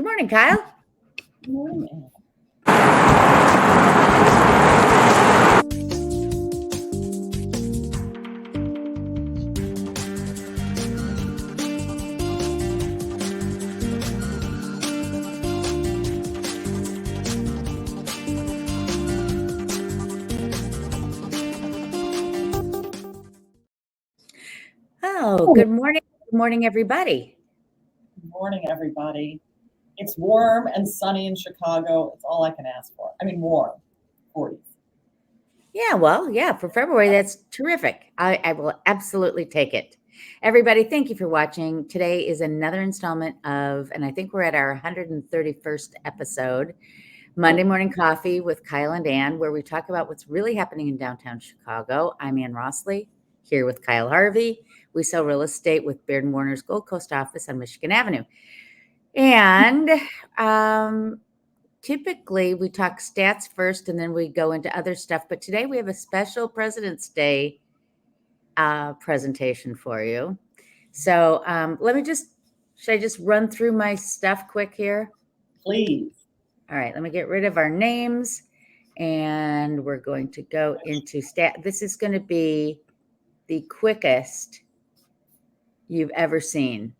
Good morning, Kyle. Good morning. Oh, good morning. Good morning, everybody. Good morning, everybody. It's warm and sunny in Chicago. It's all I can ask for. I mean, warm, 40s. Yeah, for February, that's terrific. I will absolutely take it. Everybody, thank you for watching. Today is another installment of, and I think we're at our 131st episode, Monday Morning Coffee with Kyle and Ann, where we talk about what's really happening in downtown Chicago. I'm Ann Rossley, here with Kyle.harvey. We sell real estate with Baird and Warner's Gold Coast office on Michigan Avenue. And typically we talk stats first and then we go into other stuff. But today we have a special President's Day presentation for you. So should I just run through my stuff quick here? Please. All right, let me get rid of our names and we're going to go into stat. This is going to be the quickest you've ever seen.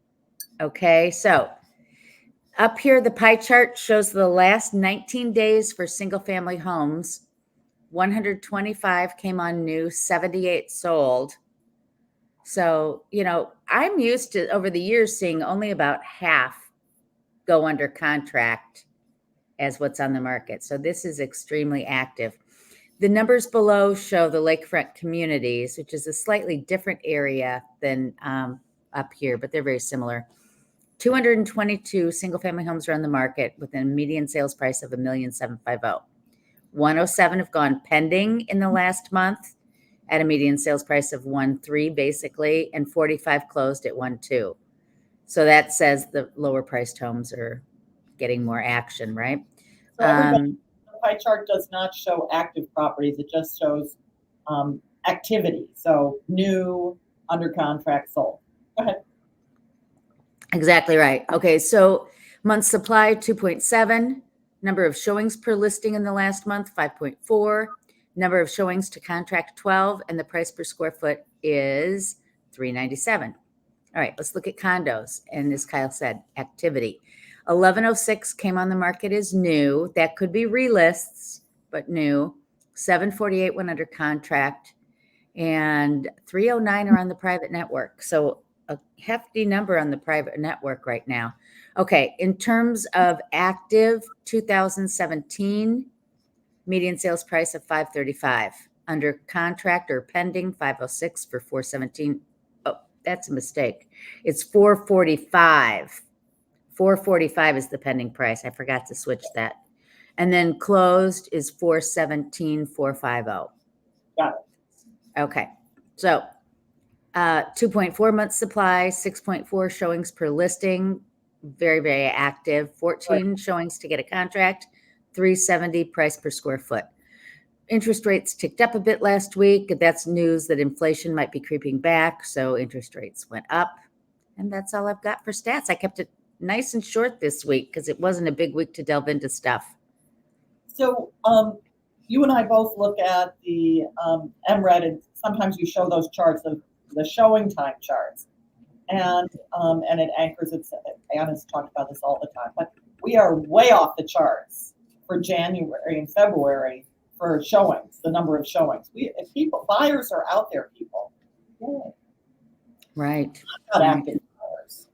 Okay, so up here, the pie chart shows the last 19 days for single family homes. 125 came on new, 78 sold. So, I'm used to over the years seeing only about half go under contract as what's on the market. So this is extremely active. The numbers below show the lakefront communities, which is a slightly different area than up here, but they're very similar. 222 single-family homes are on the market with a median sales price of $1,750,000. 107 have gone pending in the last month at a median sales price of 1.3 basically, and 45 closed at 1.2. So that says the lower priced homes are getting more action, right? So everybody, the pie chart does not show active properties. It just shows activity. So new, under contract, sold. Go ahead. Exactly right. Okay, so month supply 2.7, number of showings per listing in the last month 5.4, number of showings to contract 12, and the price per square foot is $397. All right, let's look at condos. And as Kyle said, activity. 1106 came on the market as new. That could be relists, but new. 748 went under contract, and 309 are on the private network. So a hefty number on the private network right now. Okay, in terms of active 2017, median sales price of 535. Under contract or pending 506 for 417. Oh, that's a mistake. It's 445. 445 is the pending price. I forgot to switch that. And then closed is 417, 450. Got it. Okay. So 2.4 months supply, 6.4 showings per listing. Very, very active. 14 showings to get a contract, 370 price per square foot. Interest rates ticked up a bit last week. That's news that inflation might be creeping back. So interest rates went up. And that's all I've got for stats. I kept it nice and short this week because it wasn't a big week to delve into stuff. So you and I both look at the MRED, and sometimes you show those charts of the showing time charts, and it anchors it. Ann has talked about this all the time, but we are way off the charts for January and February for showings, the number of showings. If buyers are out there, people. Yay. Right. Not active buyers.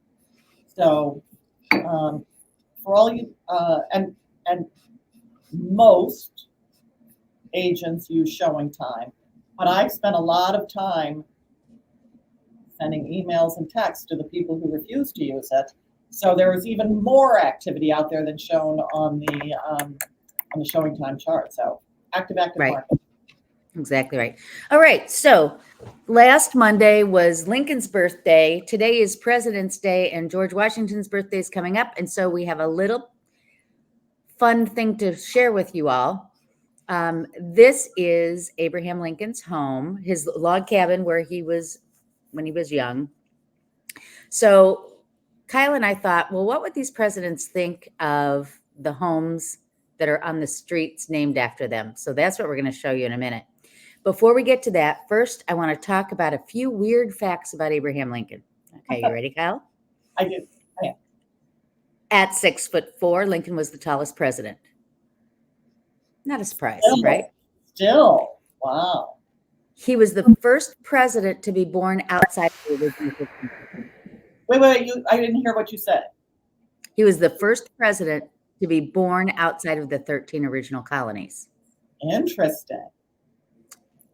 So for all you and most agents use showing time, but I've spent a lot of time sending emails and texts to the people who refuse to use it. So there is even more activity out there than shown on the showing time chart. So active right. market. Exactly right. All right. So last Monday was Lincoln's birthday. Today is President's Day, and George Washington's birthday is coming up. And so we have a little fun thing to share with you all. This is Abraham Lincoln's home, his log cabin where he was when he was young. So Kyle and I thought, well, what would these presidents think of the homes that are on the streets named after them? So that's what we're going to show you in a minute. Before we get to that, first, I want to talk about a few weird facts about Abraham Lincoln. Okay, you ready, Kyle? I do. I am. At 6'4", Lincoln was the tallest president. Not a surprise, Still, right? Still. Wow. He was the first president to be born outside of the original 13. Wait. I didn't hear what you said. He was the first president to be born outside of the 13 original colonies. Interesting.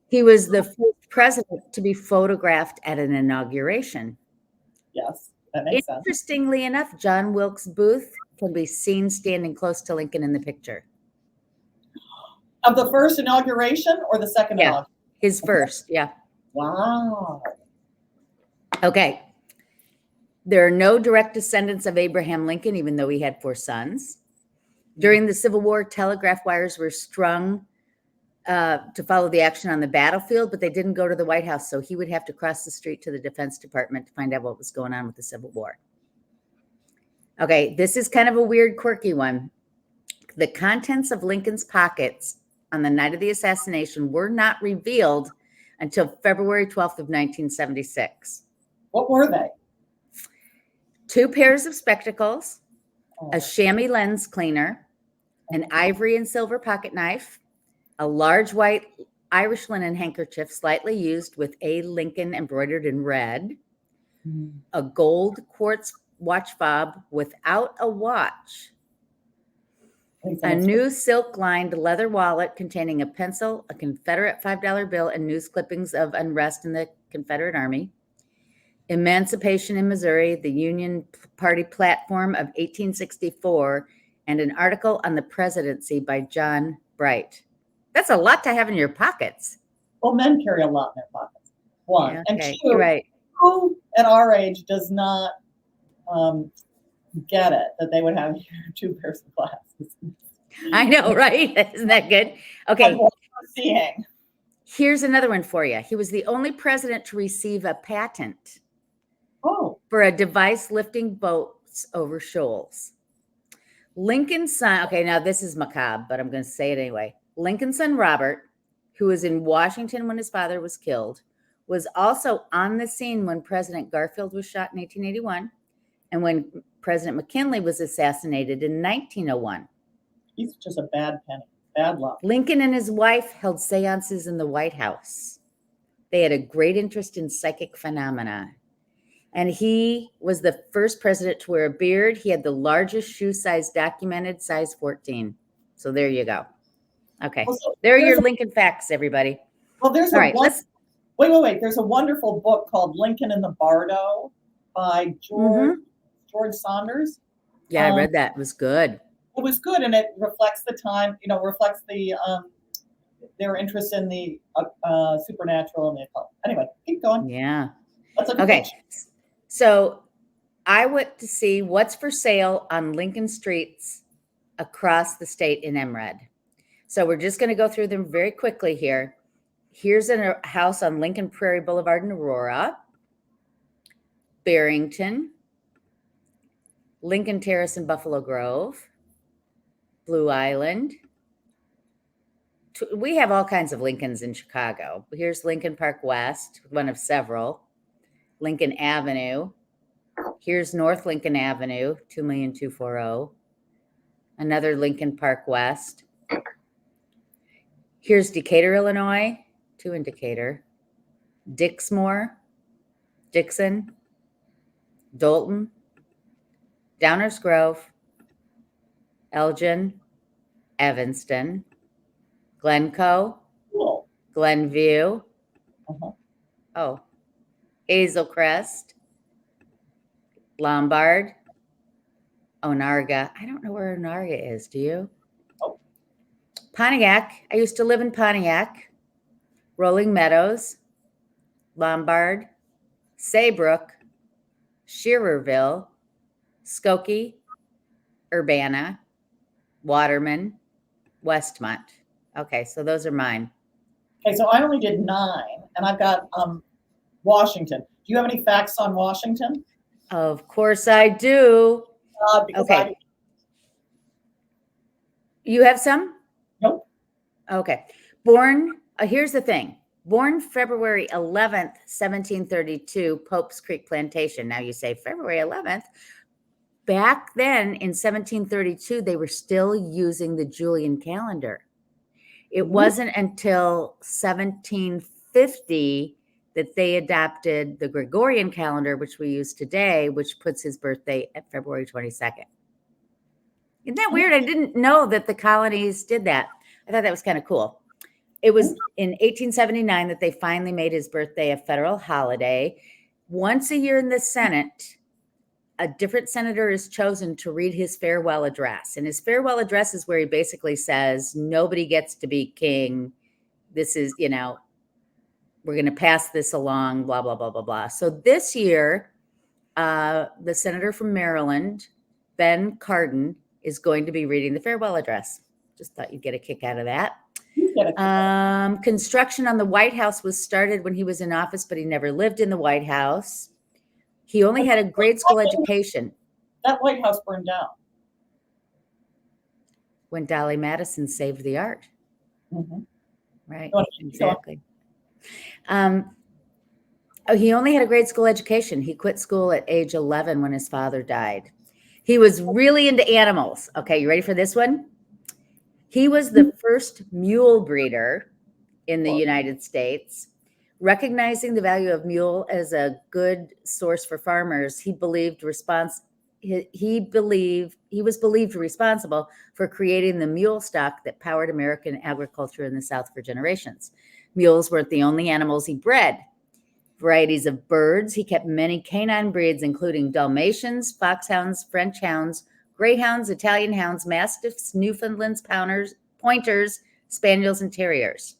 He was the first president to be photographed at an inauguration. Yes, that makes sense. Interestingly enough, John Wilkes Booth can be seen standing close to Lincoln in the picture. Of the first inauguration or the second inauguration? His first, yeah. Wow. Okay. There are no direct descendants of Abraham Lincoln, even though he had 4 sons. During the Civil War, telegraph wires were strung to follow the action on the battlefield, but they didn't go to the White House, so he would have to cross the street to the Defense Department to find out what was going on with the Civil War. Okay, this is kind of a weird, quirky one. The contents of Lincoln's pockets on the night of the assassination were not revealed until February 12th of 1976. What were they? 2 pairs of spectacles, a chamois lens cleaner, an ivory and silver pocket knife, a large white Irish linen handkerchief slightly used with A. Lincoln embroidered in red, a gold quartz watch fob without a watch, a new silk-lined leather wallet containing a pencil, a Confederate $5 bill, and news clippings of unrest in the Confederate Army, Emancipation in Missouri, the Union Party platform of 1864, and an article on the presidency by John Bright. That's a lot to have in your pockets. Well, men carry a lot in their pockets. One. Yeah, And okay, 2, right. who at our age does not get it that they would have 2 pairs of glasses? I know, right? Isn't that good? Okay. Seeing. Here's another one for you. He was the only president to receive a patent for a device lifting boats over shoals. Lincoln's son, okay, now this is macabre, but I'm going to say it anyway. Lincoln's son, Robert, who was in Washington when his father was killed, was also on the scene when President Garfield was shot in 1881 and when President McKinley was assassinated in 1901. He's just a bad penny. Bad luck. Lincoln and his wife held seances in the White House. They had a great interest in psychic phenomena. And he was the first president to wear a beard. He had the largest shoe size documented, size 14. So there you go. Okay. Well, so there are your Lincoln facts, everybody. Well, there's wait. There's a wonderful book called Lincoln and the Bardo by George Saunders. Yeah, I read that. It was good. It was good, and it reflects the time, reflects the their interest in the supernatural and the occult. Anyway, keep going. Yeah. Okay. So I went to see what's for sale on Lincoln streets across the state in MRED. So we're just going to go through them very quickly here. Here's a house on Lincoln Prairie Boulevard in Aurora, Barrington, Lincoln Terrace in Buffalo Grove, Blue Island. We have all kinds of Lincolns in Chicago. Here's Lincoln Park West, one of several. Lincoln Avenue. Here's North Lincoln Avenue, 2,240,000. Another Lincoln Park West. Here's Decatur, Illinois, 2 in Decatur. Dixmoor, Dixon, Dalton, Downers Grove, Elgin, Evanston, Glencoe, Glenview, Hazel Crest, Lombard, Onarga. I don't know where Onarga is. Do you? Pontiac. I used to live in Pontiac. Rolling Meadows, Lombard, Saybrook, Shearerville, Skokie, Urbana, Waterman, Westmont. Okay, so those are mine. Okay, so I only did 9, and I've got Washington. Do you have any facts on Washington? Of course I do. Because Okay. You have some? Nope. Okay. Born, here's the thing. Born February 11th, 1732, Pope's Creek Plantation. Now you say February 11th. Back then in 1732, they were still using the Julian calendar. It wasn't until 1750 that they adopted the Gregorian calendar, which we use today, which puts his birthday at February 22nd. Isn't that weird? I didn't know that the colonies did that. I thought that was kind of cool. It was in 1879 that they finally made his birthday a federal holiday. Once a year in the Senate, a different senator is chosen to read his farewell address. And his farewell address is where he basically says, nobody gets to be king. This is, we're going to pass this along, blah, blah, blah, blah, blah. So this year, the senator from Maryland, Ben Cardin, is going to be reading the farewell address. Just thought you'd get a kick out of that. Construction on the White House was started when he was in office, but he never lived in the White House. He only had a grade school education. That White House burned down. When Dolly Madison saved the art. Right, exactly. He only had a grade school education. He quit school at age 11 when his father died. He was really into animals. Okay, you ready for this one? He was the first mule breeder in the United States. Recognizing the value of mule as a good source for farmers, he was believed responsible for creating the mule stock that powered American agriculture in the South for generations. Mules weren't the only animals he bred. Varieties of birds. He kept many canine breeds, including Dalmatians, foxhounds, French hounds, greyhounds, Italian hounds, mastiffs, Newfoundlands, pointers, spaniels, and terriers.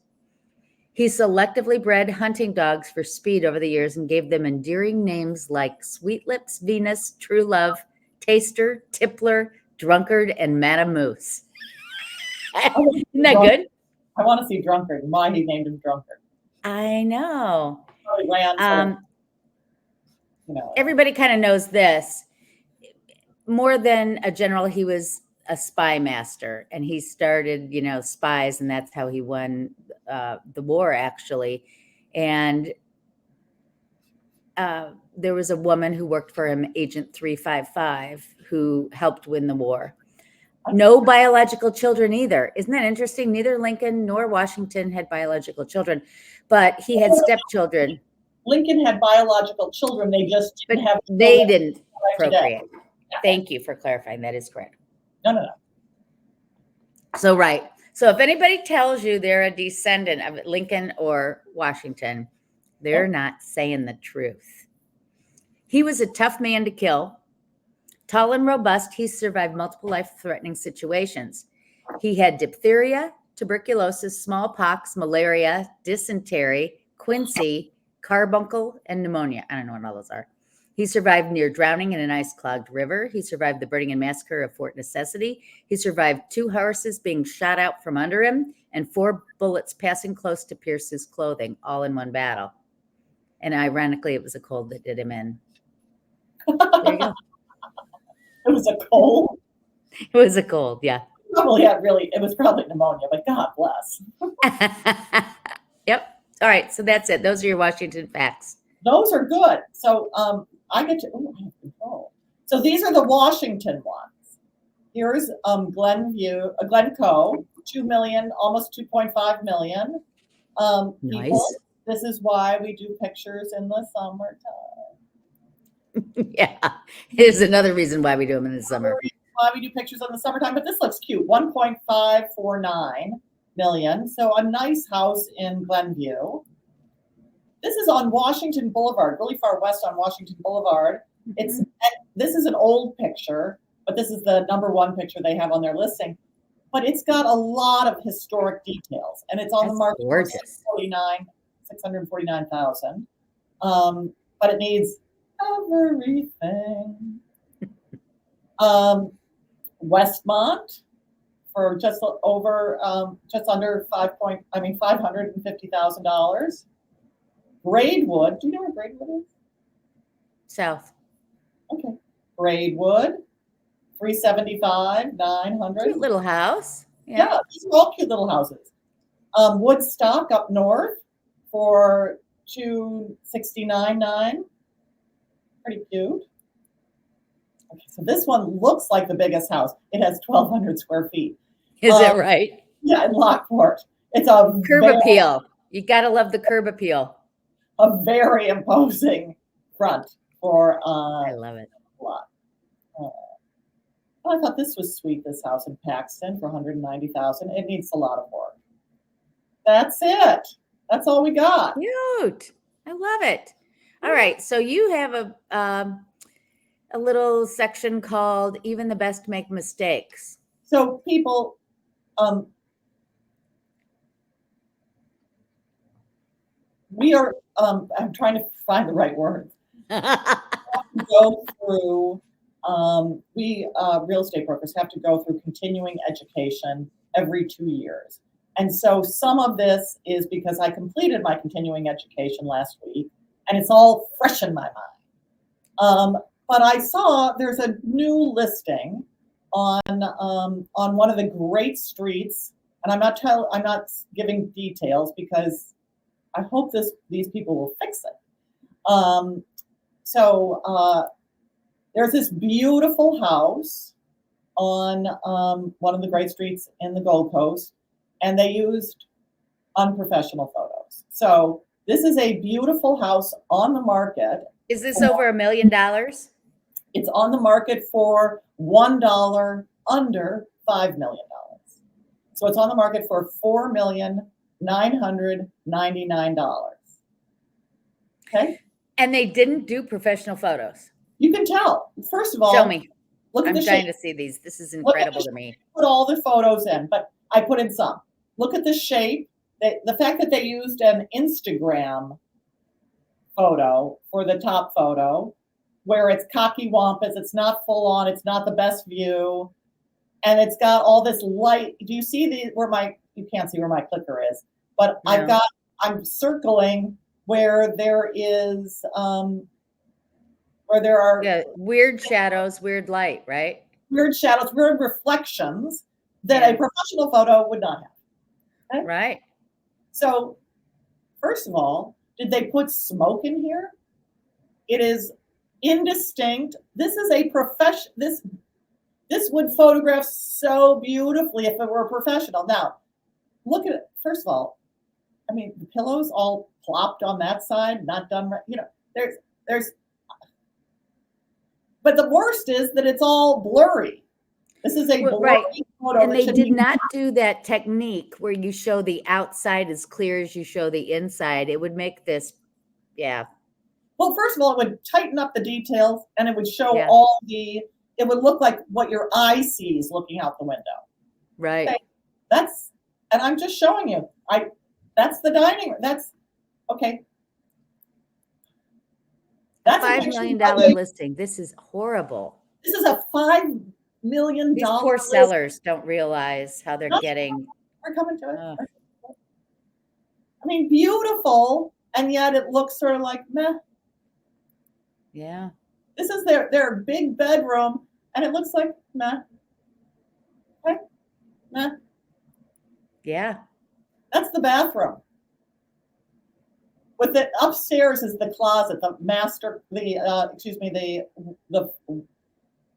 He selectively bred hunting dogs for speed over the years and gave them endearing names like Sweet Lips, Venus, True Love, Taster, Tippler, Drunkard, and Madam Moose. Isn't that good? I want to see Drunkard. Why he named him Drunkard. I know. Ran everybody kind of knows this. More than a general, he was a spy master, and he started, spies, and that's how he won the war, actually. And there was a woman who worked for him, Agent 355, who helped win the war. No biological children either. Isn't that interesting? Neither Lincoln nor Washington had biological children, but he had stepchildren. Lincoln had biological children. They just didn't have. They didn't procreate. Yeah. Thank you for clarifying. That is correct. No. So, right. So if anybody tells you they're a descendant of Lincoln or Washington, they're not saying the truth. He was a tough man to kill. Tall and robust, he survived multiple life-threatening situations. He had diphtheria, tuberculosis, smallpox, malaria, dysentery, quinsy, carbuncle, and pneumonia. I don't know what all those are. He survived near drowning in an ice-clogged river. He survived the burning and massacre of Fort Necessity. He survived 2 horses being shot out from under him and 4 bullets passing close to pierce his clothing, all in one battle. And ironically, it was a cold that did him in. There you go. It was a cold? It was a cold, yeah. It was probably pneumonia, but God bless. Yep. All right, so that's it. Those are your Washington facts. Those are good. So I get to, I have control. So these are the Washington ones. Here's Glencoe, 2 million, almost 2.5 million. Nice. People. This is why we do pictures in the summertime. Yeah, here's another reason why we do them in the summer. Why we do pictures in the summertime, but this looks cute. 1.549 million. So a nice house in Glenview. This is on Washington Boulevard, really far west on Washington Boulevard. This is an old picture, but this is the #1 picture they have on their listing. But it's got a lot of historic details, and it's on the market for $649,000. But it needs everything. Westmont for just under $550,000. Braidwood, do you know where Braidwood is? South. Okay. Braidwood, 375, 900. Cute little house. Yeah, these are all cute little houses. Woodstock up north for 269.9. Pretty cute. Okay, so this one looks like the biggest house. It has 1,200 square feet. Is it right? Yeah, in Lockport. It's a Curb appeal. You got to love the curb appeal. A very imposing front for I love it. lot. I thought this was sweet, this house in Paxton for 190,000. It needs a lot of work. That's it. That's all we got. Cute. I love it. All right. So you have a little section called "Even the Best Make Mistakes." So people, we are. I'm trying to find the right words. Go through. We real estate brokers have to go through continuing education every 2 years. And so some of this is because I completed my continuing education last week, and it's all fresh in my mind. But I saw there's a new listing on one of the great streets, and I'm not giving details because I hope these people will fix it. There's this beautiful house on one of the great streets in the Gold Coast, and they used unprofessional photos. So this is a beautiful house on the market. Is this over $1 million? It's on the market for $1 under $5 million. So it's on the market for $4,999,000. Okay. And they didn't do professional photos. You can tell. First of all, show me. Look I'm at the dying shape. to see these. This is incredible to me. Put all the photos in, but I put in some. Look at the shape. The fact that they used an Instagram photo for the top photo, where it's cocky wampus, it's not full on, it's not the best view, and it's got all this light. Do you see you can't see where my clicker is, but no. I'm circling where there is where there are weird shadows, weird light, right? Weird shadows, weird reflections that a professional photo would not have. Okay? Right. So, first of all, did they put smoke in here? It is indistinct. This is a profession. This would photograph so beautifully if it were a professional. Now, look at it. First of all, I mean, the pillows all plopped on that side, not done right. You know, there's. But the worst is that it's all blurry. This is a blurry photo. And they did not do that technique where you show the outside as clear as you show the inside. It would make this, Well, first of all, it would tighten up the details, and it would show it would look like what your eye sees looking out the window. Right. Okay? And I'm just showing you. That's the dining room. That's okay. That's $5 million listing. This is horrible. This is a $5 million. These poor sellers don't realize how they're getting. We're coming to it. I mean, beautiful, and yet it looks sort of like meh. Yeah. This is their big bedroom, and it looks like meh. Okay. Meh. Yeah. That's the bathroom. With the upstairs is the closet,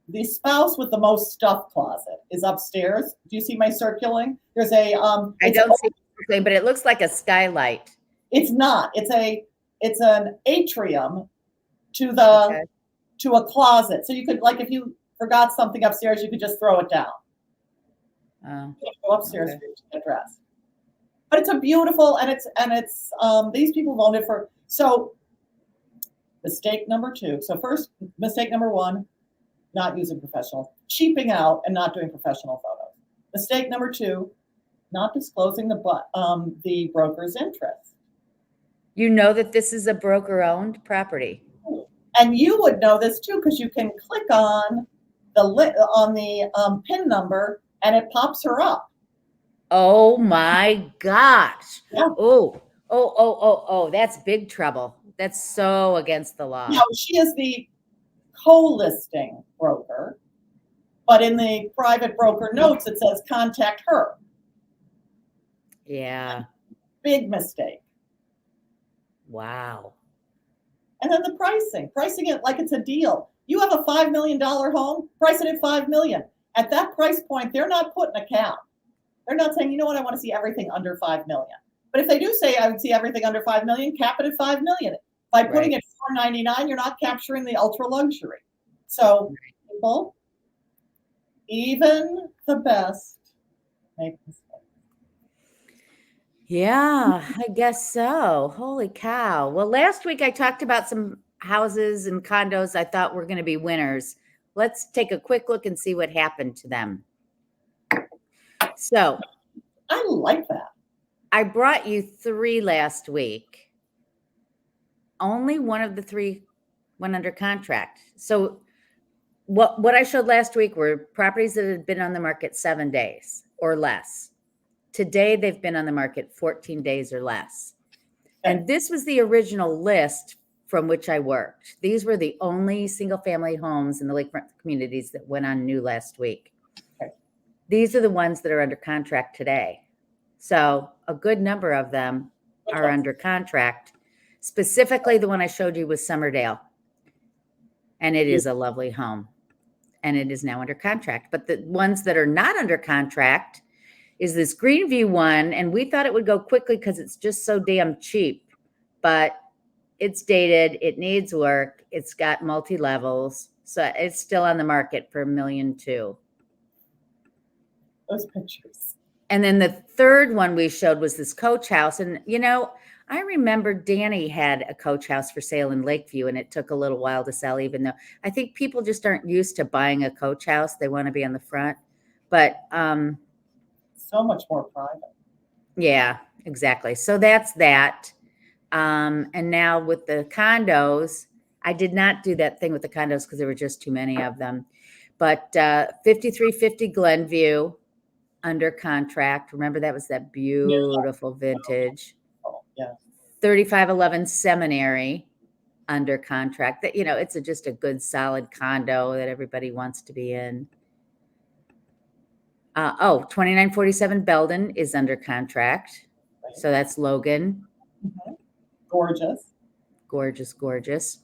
the spouse with the most stuff closet is upstairs. Do you see my circling? There's a I don't see anything, but it looks like a skylight. It's not. It's an atrium to a closet. So you could, like, if you forgot something upstairs, you could just throw it down. You go upstairs to get dressed. But it's a beautiful, and it's these people owned it for. So mistake number 2. So first, mistake number 1, not using professional, cheaping out and not doing professional photos. Mistake number 2, not disclosing the broker's interest. You know that this is a broker-owned property. And you would know this too, because you can click on the PIN number and it pops her up. Oh my gosh. Yeah. Oh, that's big trouble. That's so against the law. No, she is the co-listing broker, but in the private broker notes, it says contact her. Yeah. Big mistake. Wow. And then the pricing it like it's a deal. You have a $5 million home, price it at $5 million. At that price point, they're not putting a cap. They're not saying, you know what, I want to see everything under $5 million. But if they do say I would see everything under $5 million, cap it at $5 million. By putting it at $499, you're not capturing the ultra luxury. So people, even the best make mistakes. Yeah, I guess so. Holy cow. Well, last week I talked about some houses and condos I thought were going to be winners. Let's take a quick look and see what happened to them. So I like that. I brought you 3 last week. Only one of the 3 went under contract. So what I showed last week were properties that had been on the market 7 days or less. Today, they've been on the market 14 days or less. And this was the original list from which I worked. These were the only single-family homes in the lakefront communities that went on new last week. Okay. These are the ones that are under contract today. So a good number of them are under contract. Specifically, the one I showed you was Summerdale. And it is a lovely home. And it is now under contract. But the ones that are not under contract is this Greenview one, and we thought it would go quickly because it's just so damn cheap, but it's dated, it needs work, it's got multi-levels, so it's still on the market for $1.2 million. Those pictures. And then the third one we showed was this coach house, and I remember Danny had a coach house for sale in Lakeview, and it took a little while to sell, even though I think people just aren't used to buying a coach house. They want to be on the front, but so much more private. Yeah, exactly. So that's that. And now with the condos, I did not do that thing with the condos because there were just too many of them. But 5350 Glenview under contract. Remember, that was that beautiful vintage. Oh, yeah. 3511 Seminary under contract. That it's just a good, solid condo that everybody wants to be in. 2947 Belden is under contract. Right. So that's Logan. Mm-hmm. Gorgeous. Gorgeous, gorgeous.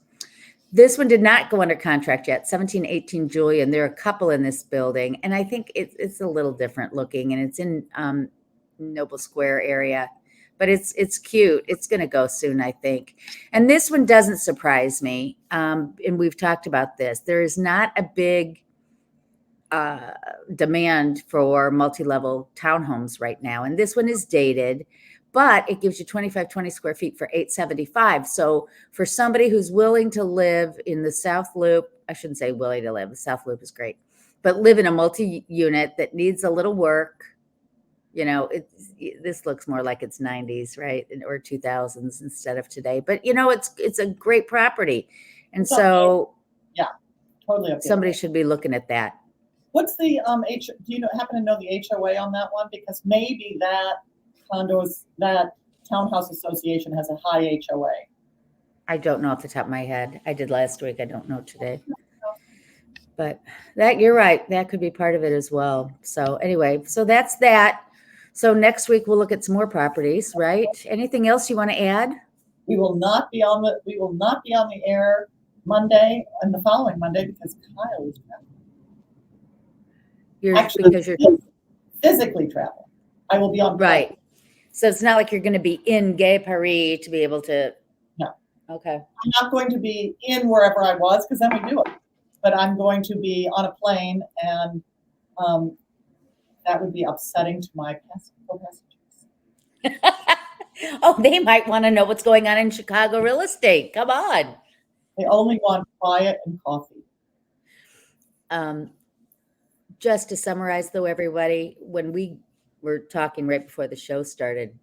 This one did not go under contract yet. 1718 Julian. There are a couple in this building, and I think it's a little different looking, and it's in Noble Square area, but it's cute. It's going to go soon, I think. And this one doesn't surprise me. And we've talked about this. There is not a big demand for multi-level townhomes right now. And this one is dated, but it gives you 2520 square feet for $875. So for somebody who's willing to live in the South Loop, I shouldn't say willing to live, the South Loop is great, but live in a multi-unit that needs a little work, this looks more like it's 90s, right? Or 2000s instead of today, but it's a great property. And so yeah, totally. Somebody should be looking at that. What's the do you happen to know the HOA on that one? Because maybe that townhouse association has a high HOA. I don't know off the top of my head. I did last week. I don't know today. But you're right. That could be part of it as well. So anyway, so that's that. So next week we'll look at some more properties, right? Anything else you want to add? We will not be on the air Monday and the following Monday because Kyle is traveling. Because you're physically traveling. I will be on. Right. So it's not like you're going to be in Gay Paris to be able to. No. Okay. I'm not going to be in wherever I was because then we do it. But I'm going to be on a plane, and that would be upsetting to my passengers. Oh, they might want to know what's going on in Chicago real estate. Come on. They only want quiet and coffee. Just to summarize, though, everybody, when we were talking right before the show started,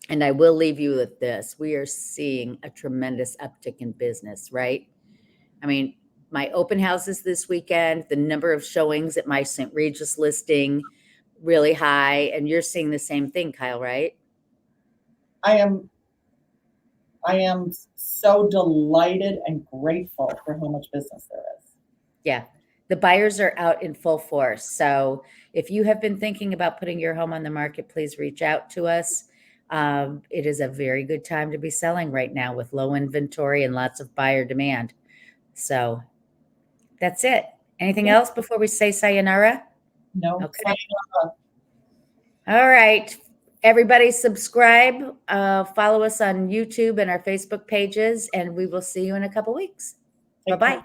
and I will leave you with this, we are seeing a tremendous uptick in business, right? I mean, my open houses this weekend, the number of showings at my St. Regis listing, really high. And you're seeing the same thing, Kyle, right? I am so delighted and grateful for how much business there is. Yeah. The buyers are out in full force. So if you have been thinking about putting your home on the market, please reach out to us. It is a very good time to be selling right now with low inventory and lots of buyer demand. So that's it. Anything else before we say sayonara? No. Okay. All right. Everybody subscribe, follow us on YouTube and our Facebook pages, and we will see you in a couple weeks. Take care. Bye-bye.